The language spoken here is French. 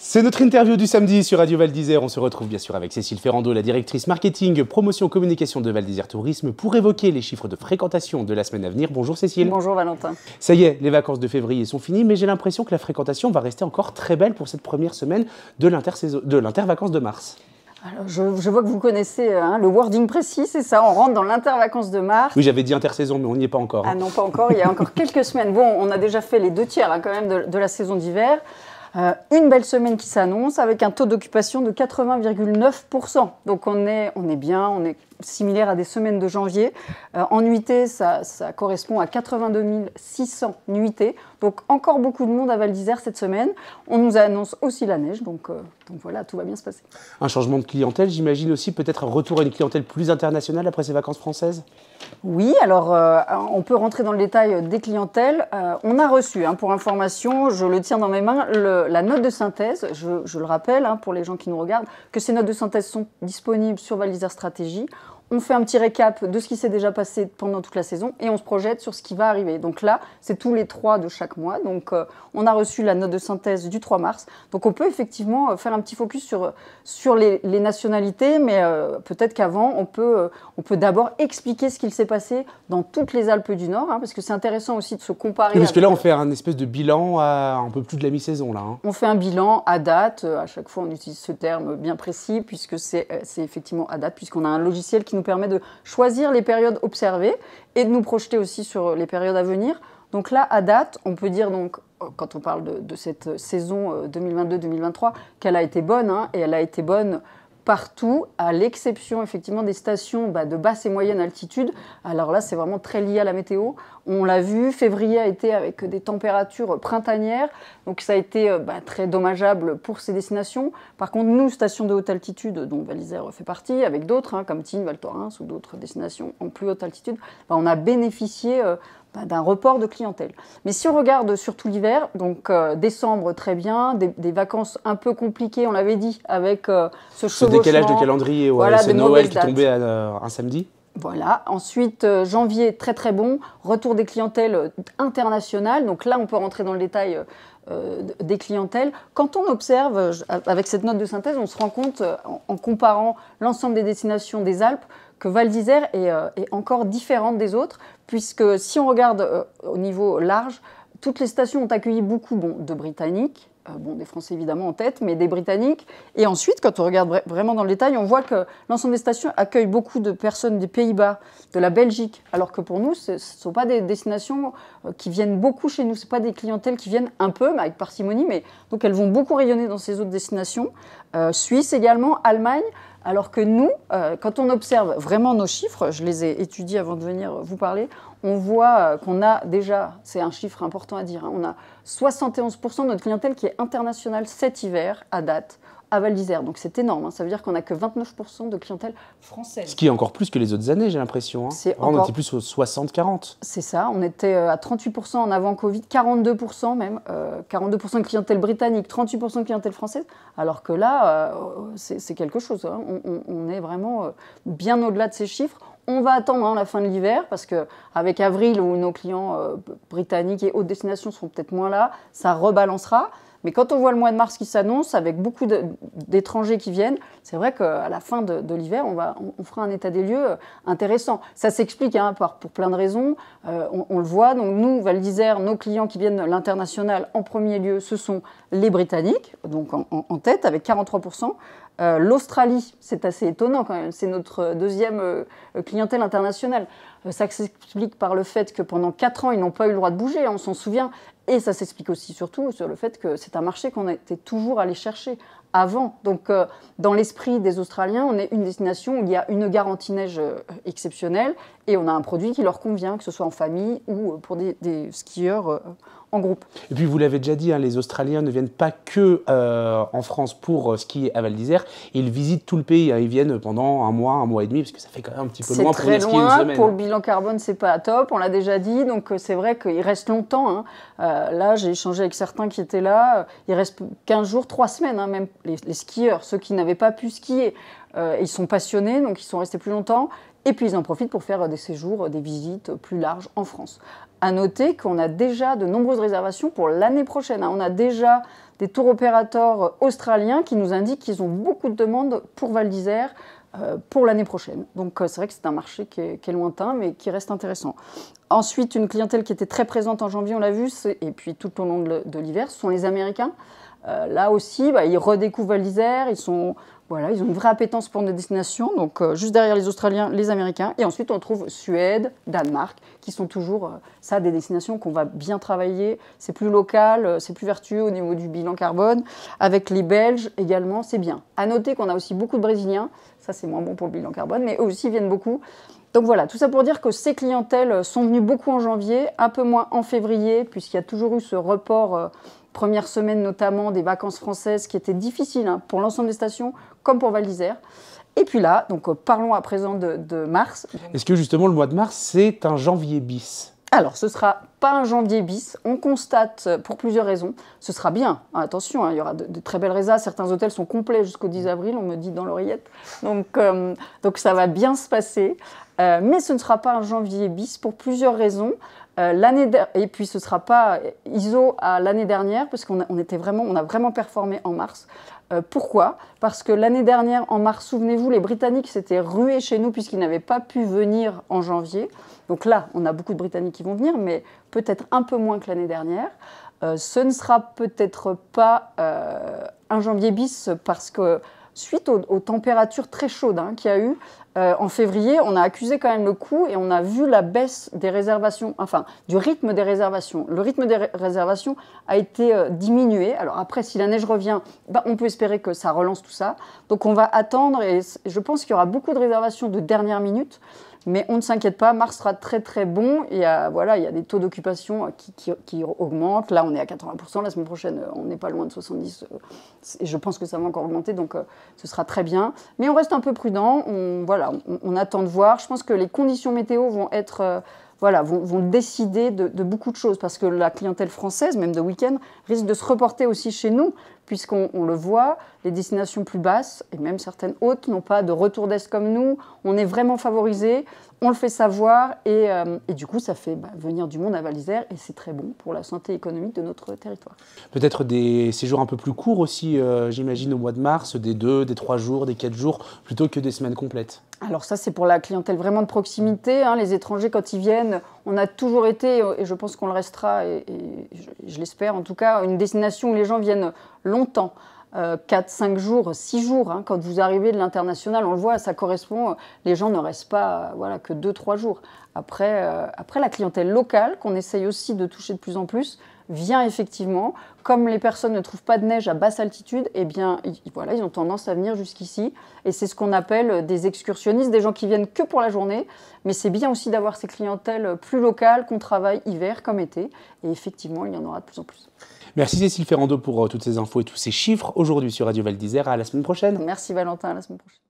C'est notre interview du samedi sur Radio Val d'Isère. On se retrouve bien sûr avec Cécile Ferrando, la directrice marketing, promotion, communication de Val d'Isère Tourisme, pour évoquer les chiffres de fréquentation de la semaine à venir. Bonjour Cécile. Bonjour Valentin. Ça y est, les vacances de février sont finies, mais j'ai l'impression que la fréquentation va rester encore très belle pour cette première semaine de l'intervacances de mars. Alors, je vois que vous connaissez le wording précis, c'est ça, on rentre dans l'intervacances de mars. Oui, j'avais dit intersaison, mais on n'y est pas encore. Ah non, pas encore, il y a encore quelques semaines. Bon, on a déjà fait les 2/3 quand même de la saison d'hiver. Une belle semaine qui s'annonce avec un taux d'occupation de 80,9%. Donc on est bien, on est similaire à des semaines de janvier. En nuitées, ça correspond à 82 600 nuitées. Donc encore beaucoup de monde à Val d'Isère cette semaine. On nous annonce aussi la neige, donc voilà, tout va bien se passer. Un changement de clientèle, j'imagine aussi peut-être un retour à une clientèle plus internationale après ces vacances françaises ? Oui, alors on peut rentrer dans le détail des clientèles. On a reçu, pour information, je le tiens dans mes mains, la note de synthèse. Je le rappelle pour les gens qui nous regardent, que ces notes de synthèse sont disponibles sur Val d'Isère Stratégie. On fait un petit récap de ce qui s'est déjà passé pendant toute la saison et on se projette sur ce qui va arriver. Donc là, c'est tous les 3 de chaque mois. Donc on a reçu la note de synthèse du 3 mars. Donc on peut effectivement faire un petit focus sur les nationalités, mais peut-être qu'avant, on peut d'abord expliquer ce qu'il s'est passé dans toutes les Alpes du Nord, parce que c'est intéressant aussi de se comparer. Oui, parce que là, on fait un espèce de bilan à un peu plus de la mi-saison. Là, On fait un bilan à date. À chaque fois, on utilise ce terme bien précis, puisque c'est effectivement à date, puisqu'on a un logiciel qui nous permet de choisir les périodes observées et de nous projeter aussi sur les périodes à venir. Donc là, à date, on peut dire, donc, quand on parle de cette saison 2022-2023, qu'elle a été bonne, et elle a été bonne partout, à l'exception effectivement des stations de basse et moyenne altitude. Alors là, c'est vraiment très lié à la météo. On l'a vu, février a été avec des températures printanières, donc ça a été très dommageable pour ces destinations. Par contre, nous, stations de haute altitude, dont Val d'Isère fait partie, avec d'autres, comme Tignes, Val Thorens ou d'autres destinations en plus haute altitude, on a bénéficié d'un report de clientèle. Mais si on regarde surtout l'hiver, donc décembre très bien, des vacances un peu compliquées, on l'avait dit, avec ce chevauchement. Ce décalage de calendrier, ce Noël qui tombait un samedi. Voilà. Ensuite, janvier, très très bon. Retour des clientèles internationales. Donc là, on peut rentrer dans le détail des clientèles. Quand on observe, avec cette note de synthèse, on se rend compte, en comparant l'ensemble des destinations des Alpes, que Val d'Isère est encore différente des autres, puisque si on regarde au niveau large, toutes les stations ont accueilli beaucoup de Britanniques, des Français évidemment en tête, mais des Britanniques. Et ensuite, quand on regarde vraiment dans le détail, on voit que l'ensemble des stations accueillent beaucoup de personnes des Pays-Bas, de la Belgique, alors que pour nous, ce ne sont pas des destinations qui viennent beaucoup chez nous. Ce ne sont pas des clientèles qui viennent un peu, mais avec parcimonie, mais donc elles vont beaucoup rayonner dans ces autres destinations. Suisse également, Allemagne. Alors que nous, quand on observe vraiment nos chiffres, je les ai étudiés avant de venir vous parler, on voit qu'on a déjà, c'est un chiffre important à dire, on a 71% de notre clientèle qui est internationale cet hiver, à date, à Val d'Isère. Donc c'est énorme, ça veut dire qu'on n'a que 29% de clientèle française. Ce qui est encore plus que les autres années, j'ai l'impression. On était plus aux 60-40. C'est ça, on était à 38% en avant Covid, 42% même, 42% de clientèle britannique, 38% de clientèle française, alors que là, c'est quelque chose. On est vraiment bien au-delà de ces chiffres. On va attendre la fin de l'hiver, parce qu'avec avril, où nos clients britanniques et hautes destinations seront peut-être moins là, ça rebalancera. Mais quand on voit le mois de mars qui s'annonce, avec beaucoup d'étrangers qui viennent, c'est vrai qu'à la fin de l'hiver, on fera un état des lieux intéressant. Ça s'explique pour plein de raisons. On le voit. Donc nous, Val d'Isère, nos clients qui viennent de l'international, en premier lieu, ce sont les Britanniques, donc en tête, avec 43%. L'Australie, c'est assez étonnant quand même, c'est notre deuxième clientèle internationale. Ça s'explique par le fait que pendant 4 ans, ils n'ont pas eu le droit de bouger, on s'en souvient. Et ça s'explique aussi surtout sur le fait que c'est un marché qu'on était toujours allé chercher avant. Donc dans l'esprit des Australiens, on est une destination où il y a une garantie neige exceptionnelle et on a un produit qui leur convient, que ce soit en famille ou pour des skieurs en groupe. Et puis vous l'avez déjà dit, les Australiens ne viennent pas que en France pour skier à Val d'Isère, ils visitent tout le pays, ils viennent pendant un mois et demi, parce que ça fait quand même un petit peu loin pour venir skier une semaine. Pour le bilan carbone, c'est pas top, on l'a déjà dit, donc c'est vrai qu'ils restent longtemps. Là, j'ai échangé avec certains qui étaient là, il reste 15 jours, 3 semaines, même les skieurs, ceux qui n'avaient pas pu skier, ils sont passionnés, donc ils sont restés plus longtemps. Et puis ils en profitent pour faire des séjours, des visites plus larges en France. À noter qu'on a déjà de nombreuses réservations pour l'année prochaine. On a déjà des tour opérateurs australiens qui nous indiquent qu'ils ont beaucoup de demandes pour Val d'Isère pour l'année prochaine. Donc c'est vrai que c'est un marché qui est lointain, mais qui reste intéressant. Ensuite, une clientèle qui était très présente en janvier, on l'a vu, et puis tout au long de l'hiver, ce sont les Américains. Là aussi, ils redécouvrent Val d'Isère, ils ont une vraie appétence pour nos destinations, donc juste derrière les Australiens, les Américains. Et ensuite, on trouve Suède, Danemark, qui sont toujours des destinations qu'on va bien travailler. C'est plus local, c'est plus vertueux au niveau du bilan carbone. Avec les Belges également, c'est bien. À noter qu'on a aussi beaucoup de Brésiliens, ça c'est moins bon pour le bilan carbone, mais eux aussi viennent beaucoup. Donc voilà, tout ça pour dire que ces clientèles sont venues beaucoup en janvier, un peu moins en février, puisqu'il y a toujours eu ce report première semaine notamment des vacances françaises qui était difficile pour l'ensemble des stations, comme pour Val d'Isère. Et puis là, donc parlons à présent de mars. Est-ce que justement le mois de mars, c'est un janvier bis? Alors, ce ne sera pas un janvier bis. On constate pour plusieurs raisons. Ce sera bien. Attention, il y aura de très belles résas. Certains hôtels sont complets jusqu'au 10 avril, on me dit dans l'oreillette. Donc ça va bien se passer. Mais ce ne sera pas un janvier bis pour plusieurs raisons. Et puis ce ne sera pas ISO à l'année dernière, parce qu'on a vraiment performé en mars. Pourquoi? Parce que l'année dernière, en mars, souvenez-vous, les Britanniques s'étaient rués chez nous puisqu'ils n'avaient pas pu venir en janvier. Donc là, on a beaucoup de Britanniques qui vont venir, mais peut-être un peu moins que l'année dernière. Ce ne sera peut-être pas un janvier bis parce que suite aux températures très chaudes qu'il y a eu, en février, on a accusé quand même le coup et on a vu la baisse des réservations, enfin du rythme des réservations. Le rythme des réservations a été diminué. Alors après, si la neige revient, on peut espérer que ça relance tout ça. Donc on va attendre et je pense qu'il y aura beaucoup de réservations de dernière minute. Mais on ne s'inquiète pas, mars sera très très bon. Il y a des taux d'occupation qui augmentent. Là, on est à 80%. La semaine prochaine, on n'est pas loin de 70%. Et je pense que ça va encore augmenter, donc ce sera très bien. Mais on reste un peu prudent. On attend de voir. Je pense que les conditions météo vont être... vont décider de beaucoup de choses, parce que la clientèle française, même de week-end, risque de se reporter aussi chez nous, puisqu'on le voit, les destinations plus basses, et même certaines hautes, n'ont pas de retour d'Est comme nous. On est vraiment favorisés, on le fait savoir, et du coup, ça fait venir du monde à Val d'Isère, et c'est très bon pour la santé économique de notre territoire. Peut-être des séjours un peu plus courts aussi, j'imagine, au mois de mars, des 2, des 3 jours, des 4 jours, plutôt que des semaines complètes. Alors ça, c'est pour la clientèle vraiment de proximité. Les étrangers, quand ils viennent, on a toujours été, et je pense qu'on le restera, et je l'espère en tout cas, une destination où les gens viennent longtemps. 4, 5 jours, 6 jours. Quand vous arrivez de l'international, on le voit, ça correspond. Les gens ne restent pas que 2, 3 jours. Après, la clientèle locale, qu'on essaye aussi de toucher de plus en plus, vient effectivement. Comme les personnes ne trouvent pas de neige à basse altitude, eh bien, ils ont tendance à venir jusqu'ici. Et c'est ce qu'on appelle des excursionnistes, des gens qui viennent que pour la journée. Mais c'est bien aussi d'avoir ces clientèles plus locales, qu'on travaille hiver comme été. Et effectivement, il y en aura de plus en plus. Merci Cécile Ferrando pour toutes ces infos et tous ces chiffres aujourd'hui sur Radio Val d'Isère. À la semaine prochaine. Merci Valentin, à la semaine prochaine.